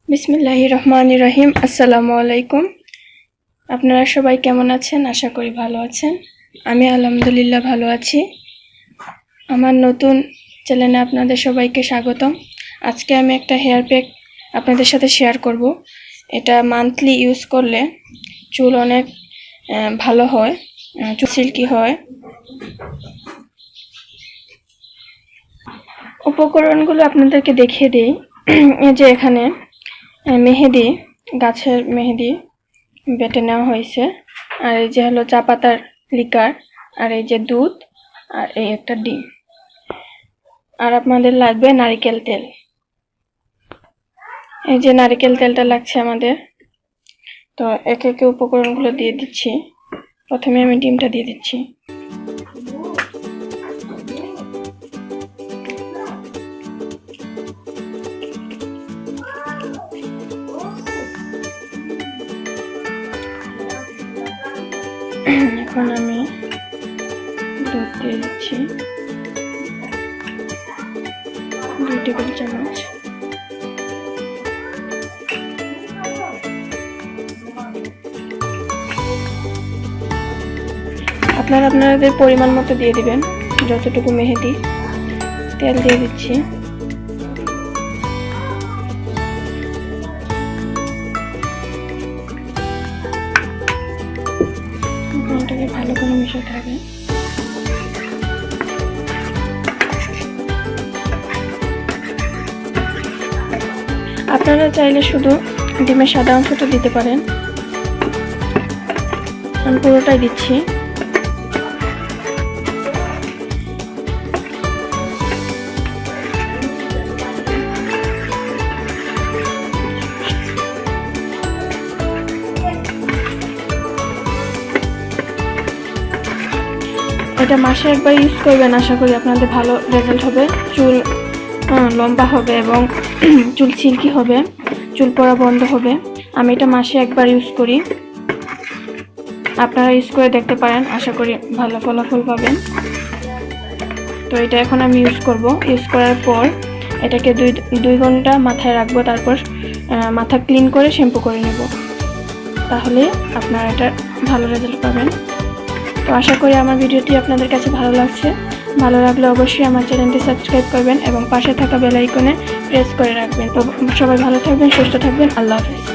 বিসমিল্লাহির রহমানির রহিম। আসসালামু আলাইকুম। আপনারা সবাই কেমন আছেন? আশা করি ভালো আছেন। আমি আলহামদুলিল্লাহ ভালো আছি। আমার নতুন চ্যানেলে আপনাদের সবাইকে স্বাগতম। আজকে আমি একটা হেয়ার প্যাক আপনাদের সাথে শেয়ার করব। এটা মান্থলি ইউজ করলে চুল অনেক ভালো হয়, চুল সিল্কি হয়। উপকরণগুলো আপনাদেরকে দেখিয়ে দিই। এই যে এখানে মেহেদি, গাছের মেহেদি বেটে নেওয়া হয়েছে, আর এই যে হলো চা পাতার লিকার, আর এই যে দুধ, আর এই একটা ডিম, আর আপনাদের লাগবে নারকেল তেল। এই যে নারকেল তেলটা লাগছে আমাদের। তো একে একে উপকরণগুলো দিয়ে দিচ্ছি। প্রথমে আমি ডিমটা দিয়ে দিচ্ছি। এখন আমি দুধ দিয়ে দিচ্ছি 2 টেবিল চামচ। আপনারা আপনাদের পরিমাণ মতো দিয়ে দিবেন যতটুকু মেহেদি। তেল দিয়ে দিচ্ছি। এটাকে ভালো করে মিশাতে হবে। আপনারা চাইলে শুধু ডিমের সাদা অংশটা দিতে পারেন। আমি পুরোটাই দিচ্ছি। এটা মাসে একবার ইউজ করবেন, আশা করি আপনাদের ভালো রেজাল্ট হবে। চুল লম্বা হবে এবং চুল সিল্কি হবে, চুল পড়া বন্ধ হবে। আমি এটা মাসে একবার ইউজ করি, আপনারা ইউজ করে দেখতে পারেন, আশা করি ভালো ফলাফল পাবেন। তো এটা এখন আমি ইউজ করব। ইউজ করার পর এটাকে 2 ঘন্টা মাথায় রাখবো, তারপর মাথা ক্লিন করে শ্যাম্পু করে নেব। তাহলে আপনারা এটা ভালো রেজাল্ট পাবেন। তো আশা করি আমার ভিডিওটি আপনাদের কাছে ভালো লাগছে। ভালো লাগলে অবশ্যই আমার চ্যানেলটি সাবস্ক্রাইব করবেন এবং পাশে থাকা বেল আইকনে প্রেস করে রাখবেন। তো সবাই ভালো থাকবেন, সুস্থ থাকবেন। আল্লাহ হাফেজ।